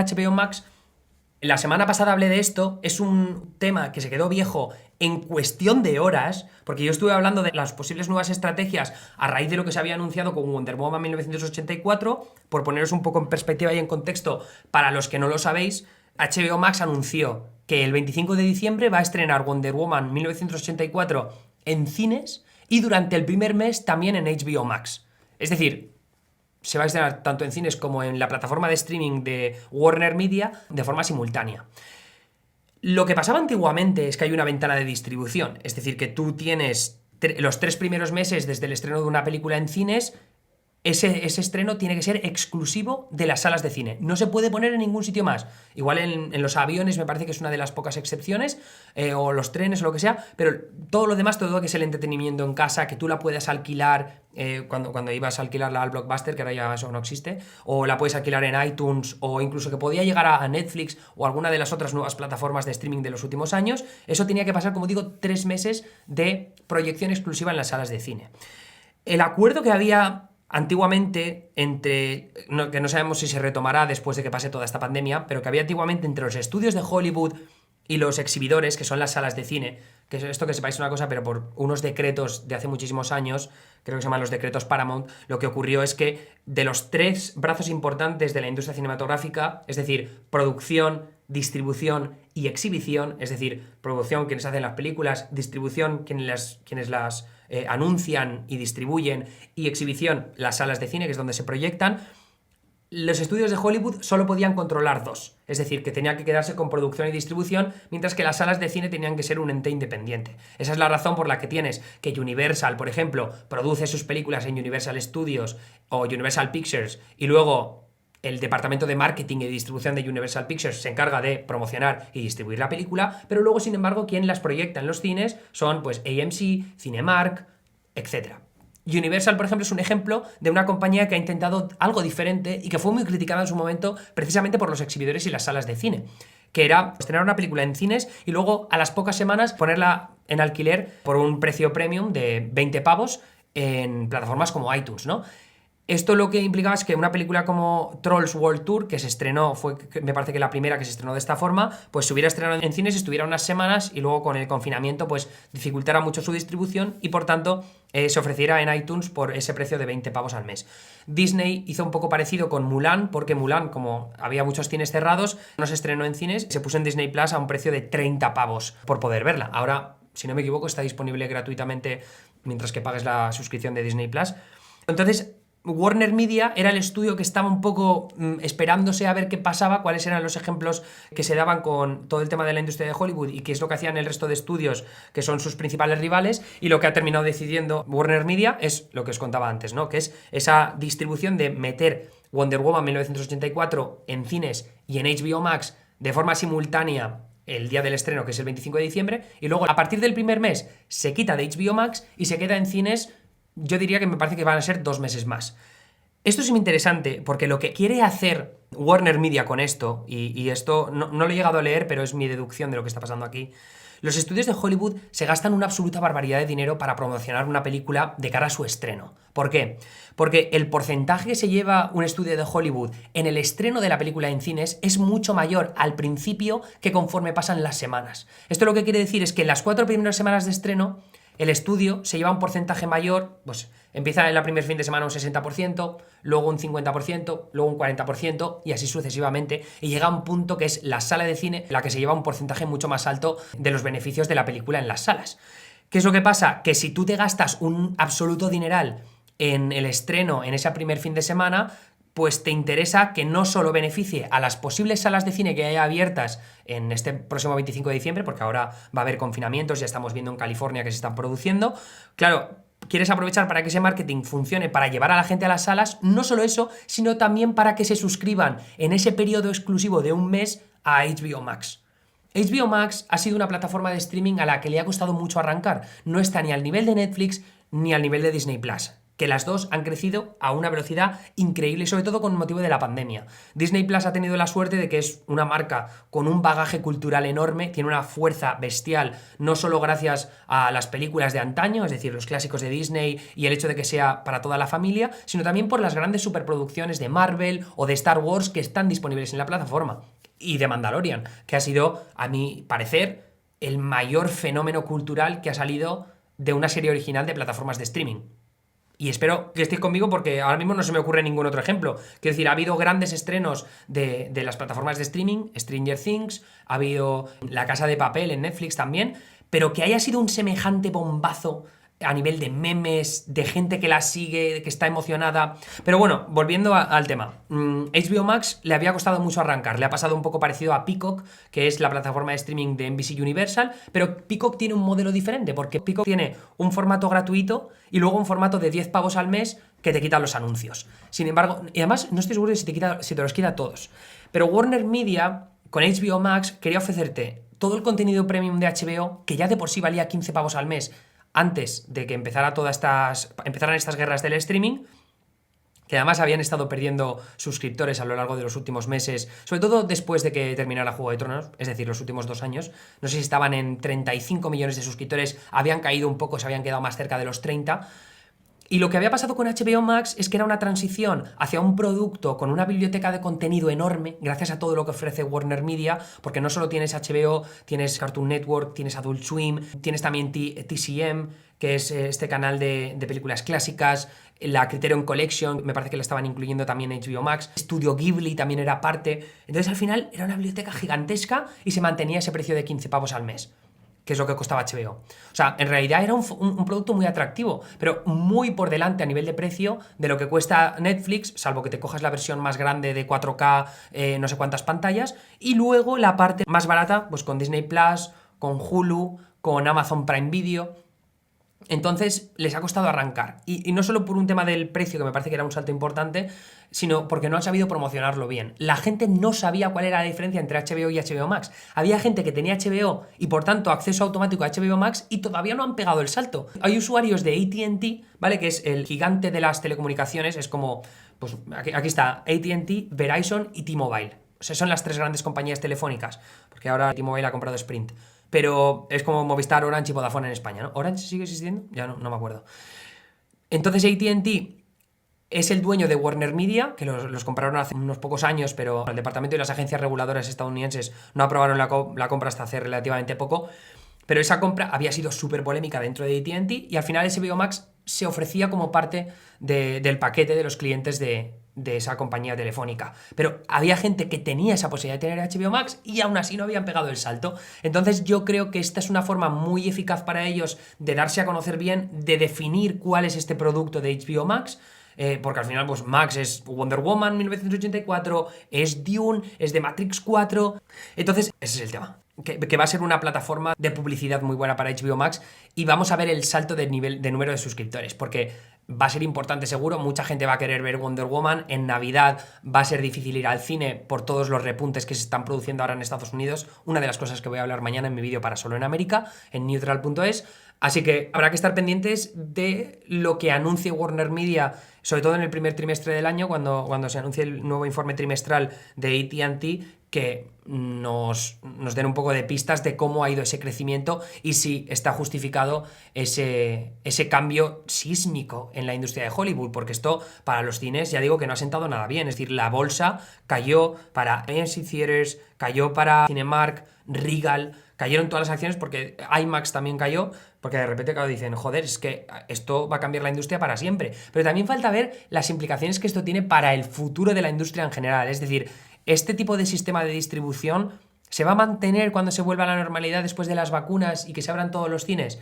HBO Max, la semana pasada hablé de esto, es un tema que se quedó viejo en cuestión de horas, porque yo estuve hablando de las posibles nuevas estrategias a raíz de lo que se había anunciado con Wonder Woman 1984, por poneros un poco en perspectiva y en contexto para los que no lo sabéis. HBO Max anunció que el 25 de diciembre va a estrenar Wonder Woman 1984 en cines y durante el primer mes también en HBO Max. Es decir, se va a estrenar tanto en cines como en la plataforma de streaming de Warner Media de forma simultánea. Lo que pasaba antiguamente es que hay una ventana de distribución, es decir, que tú tienes los 3 primeros meses desde el estreno de una película en cines. Ese estreno tiene que ser exclusivo de las salas de cine. No se puede poner en ningún sitio más. Igual en los aviones me parece que es una de las pocas excepciones, o los trenes o lo que sea, pero todo lo demás, todo lo que es el entretenimiento en casa, que tú la puedas alquilar cuando ibas a alquilarla al Blockbuster, que ahora ya eso no existe, o la puedes alquilar en iTunes, o incluso que podía llegar a Netflix o alguna de las otras nuevas plataformas de streaming de los últimos años. Eso tenía que pasar, como digo, 3 meses de proyección exclusiva en las salas de cine. El acuerdo que había antiguamente que no sabemos si se retomará después de que pase toda esta pandemia, pero que había antiguamente entre los estudios de Hollywood y los exhibidores, que son las salas de cine, que es esto, que sepáis una cosa, pero por unos decretos de hace muchísimos años, creo que se llaman los decretos Paramount, lo que ocurrió es que de los 3 brazos importantes de la industria cinematográfica, es decir, producción, distribución y exhibición, es decir, producción, quienes hacen las películas, distribución, quienes las anuncian y distribuyen, y exhibición, las salas de cine, que es donde se proyectan, los estudios de Hollywood solo podían controlar 2, es decir, que tenían que quedarse con producción y distribución, mientras que las salas de cine tenían que ser un ente independiente. Esa es la razón por la que tienes que Universal, por ejemplo, produce sus películas en Universal Studios o Universal Pictures, y luego el departamento de marketing y distribución de Universal Pictures se encarga de promocionar y distribuir la película, pero luego, sin embargo, quien las proyecta en los cines son pues AMC, Cinemark, etc. Universal, por ejemplo, es un ejemplo de una compañía que ha intentado algo diferente y que fue muy criticada en su momento precisamente por los exhibidores y las salas de cine, que era estrenar una película en cines y luego a las pocas semanas ponerla en alquiler por un precio premium de 20 pavos en plataformas como iTunes, ¿no? Esto lo que implicaba es que una película como Trolls World Tour, que se estrenó, me parece que la primera que se estrenó de esta forma, pues se hubiera estrenado en cines, estuviera unas semanas y luego con el confinamiento pues dificultara mucho su distribución y por tanto se ofreciera en iTunes por ese precio de 20 pavos al mes. Disney hizo un poco parecido con Mulan, porque Mulan, como había muchos cines cerrados, no se estrenó en cines, se puso en Disney Plus a un precio de 30 pavos por poder verla. Ahora, si no me equivoco, está disponible gratuitamente mientras que pagues la suscripción de Disney Plus. Entonces, Warner Media era el estudio que estaba un poco esperándose a ver qué pasaba, cuáles eran los ejemplos que se daban con todo el tema de la industria de Hollywood y qué es lo que hacían el resto de estudios que son sus principales rivales, y lo que ha terminado decidiendo Warner Media es lo que os contaba antes, ¿no? Que es esa distribución de meter Wonder Woman 1984 en cines y en HBO Max de forma simultánea el día del estreno, que es el 25 de diciembre, y luego a partir del primer mes se quita de HBO Max y se queda en cines. Yo diría que me parece que van a ser 2 meses más. Esto es muy interesante porque lo que quiere hacer Warner Media con esto, y esto no lo he llegado a leer, pero es mi deducción de lo que está pasando aquí, los estudios de Hollywood se gastan una absoluta barbaridad de dinero para promocionar una película de cara a su estreno. ¿Por qué? Porque el porcentaje que se lleva un estudio de Hollywood en el estreno de la película en cines es mucho mayor al principio que conforme pasan las semanas. Esto lo que quiere decir es que en las 4 primeras semanas de estreno el estudio se lleva un porcentaje mayor, pues empieza en el primer fin de semana un 60%, luego un 50%, luego un 40% y así sucesivamente, y llega a un punto que es la sala de cine la que se lleva un porcentaje mucho más alto de los beneficios de la película en las salas. ¿Qué es lo que pasa? Que si tú te gastas un absoluto dineral en el estreno en ese primer fin de semana, pues te interesa que no solo beneficie a las posibles salas de cine que haya abiertas en este próximo 25 de diciembre, porque ahora va a haber confinamientos, ya estamos viendo en California que se están produciendo. Claro, quieres aprovechar para que ese marketing funcione, para llevar a la gente a las salas, no solo eso, sino también para que se suscriban en ese periodo exclusivo de un mes a HBO Max. HBO Max ha sido una plataforma de streaming a la que le ha costado mucho arrancar. No está ni al nivel de Netflix ni al nivel de Disney Plus. que las dos han crecido a una velocidad increíble, sobre todo con motivo de la pandemia. Disney Plus ha tenido la suerte de que es una marca con un bagaje cultural enorme, tiene una fuerza bestial, no solo gracias a las películas de antaño, es decir, los clásicos de Disney y el hecho de que sea para toda la familia, sino también por las grandes superproducciones de Marvel o de Star Wars que están disponibles en la plataforma. Y de Mandalorian, que ha sido, a mi parecer, el mayor fenómeno cultural que ha salido de una serie original de plataformas de streaming. Y espero que estéis conmigo porque ahora mismo no se me ocurre ningún otro ejemplo. Quiero decir, ha habido grandes estrenos de las plataformas de streaming, Stranger Things, ha habido La Casa de Papel en Netflix también, pero que haya sido un semejante bombazo a nivel de memes, de gente que la sigue, que está emocionada. Pero bueno, volviendo al tema. HBO Max le había costado mucho arrancar. Le ha pasado un poco parecido a Peacock, que es la plataforma de streaming de NBC Universal, pero Peacock tiene un modelo diferente, porque Peacock tiene un formato gratuito y luego un formato de 10 pavos al mes que te quita los anuncios. Sin embargo, y además no estoy seguro de si te los quita todos. Pero Warner Media, con HBO Max, quería ofrecerte todo el contenido premium de HBO, que ya de por sí valía 15 pavos al mes, antes de que empezaran estas guerras del streaming, que además habían estado perdiendo suscriptores a lo largo de los últimos meses, sobre todo después de que terminara Juego de Tronos, es decir, los últimos 2 años. No sé si estaban en 35 millones de suscriptores, habían caído un poco, se habían quedado más cerca de los 30. Y lo que había pasado con HBO Max es que era una transición hacia un producto con una biblioteca de contenido enorme, gracias a todo lo que ofrece Warner Media, porque no solo tienes HBO, tienes Cartoon Network, tienes Adult Swim, tienes también TCM, que es este canal de películas clásicas, la Criterion Collection, me parece que la estaban incluyendo también en HBO Max, Studio Ghibli también era parte. Entonces al final era una biblioteca gigantesca y se mantenía ese precio de 15 pavos al mes, que es lo que costaba HBO. O sea, en realidad era un producto muy atractivo, pero muy por delante a nivel de precio de lo que cuesta Netflix, salvo que te cojas la versión más grande de 4K, no sé cuántas pantallas, y luego la parte más barata, pues con Disney Plus, con Hulu, con Amazon Prime Video. Entonces les ha costado arrancar, y no solo por un tema del precio, que me parece que era un salto importante, sino porque no han sabido promocionarlo bien. La gente no sabía cuál era la diferencia entre HBO y HBO Max. Había gente que tenía HBO y por tanto acceso automático a HBO Max y todavía no han pegado el salto. Hay usuarios de AT&T, ¿vale? Que es el gigante de las telecomunicaciones, es como, pues aquí está, AT&T, Verizon y T-Mobile. O sea, son las 3 grandes compañías telefónicas, porque ahora T-Mobile ha comprado Sprint. Pero es como Movistar, Orange y Vodafone en España, ¿no? ¿Orange sigue existiendo? Ya no me acuerdo. Entonces AT&T es el dueño de Warner Media, que los compraron hace unos pocos años, pero el departamento y las agencias reguladoras estadounidenses no aprobaron la compra hasta hace relativamente poco. Pero esa compra había sido súper polémica dentro de AT&T y al final HBO Max se ofrecía como parte del paquete de los clientes de esa compañía telefónica. Pero había gente que tenía esa posibilidad de tener HBO Max y aún así no habían pegado el salto. Entonces yo creo que esta es una forma muy eficaz para ellos de darse a conocer bien, de definir cuál es este producto de HBO Max. Porque al final, pues Max es Wonder Woman 1984, es Dune, es de Matrix 4. Entonces, ese es el tema. Que va a ser una plataforma de publicidad muy buena para HBO Max y vamos a ver el salto de número de suscriptores, porque va a ser importante seguro, mucha gente va a querer ver Wonder Woman, en Navidad va a ser difícil ir al cine por todos los repuntes que se están produciendo ahora en Estados Unidos, una de las cosas que voy a hablar mañana en mi vídeo para Solo en América, en neutral.es, así que habrá que estar pendientes de lo que anuncie Warner Media, sobre todo en el primer trimestre del año, cuando se anuncie el nuevo informe trimestral de AT&T, que nos den un poco de pistas de cómo ha ido ese crecimiento y si está justificado ese cambio sísmico en la industria de Hollywood, porque esto para los cines ya digo que no ha sentado nada bien, es decir, la bolsa cayó para AMC Theaters, cayó para Cinemark, Regal, cayeron todas las acciones porque IMAX también cayó, porque de repente claro, dicen, joder, es que esto va a cambiar la industria para siempre, pero también falta ver las implicaciones que esto tiene para el futuro de la industria en general, es decir, este tipo de sistema de distribución ¿se va a mantener cuando se vuelva a la normalidad después de las vacunas y que se abran todos los cines?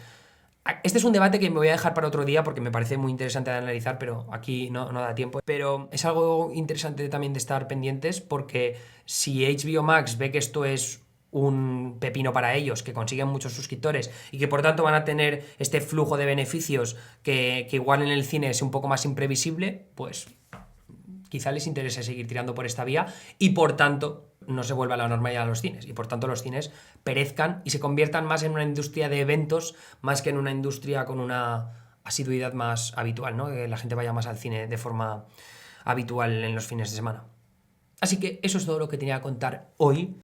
Este es un debate que me voy a dejar para otro día porque me parece muy interesante de analizar, pero aquí no da tiempo. Pero es algo interesante también de estar pendientes porque si HBO Max ve que esto es un pepino para ellos, que consiguen muchos suscriptores y que por tanto van a tener este flujo de beneficios que igual en el cine es un poco más imprevisible, pues quizá les interese seguir tirando por esta vía y por tanto no se vuelva a la normalidad a los cines y por tanto los cines perezcan y se conviertan más en una industria de eventos más que en una industria con una asiduidad más habitual, ¿no? Que la gente vaya más al cine de forma habitual en los fines de semana. Así que eso es todo lo que tenía que contar hoy.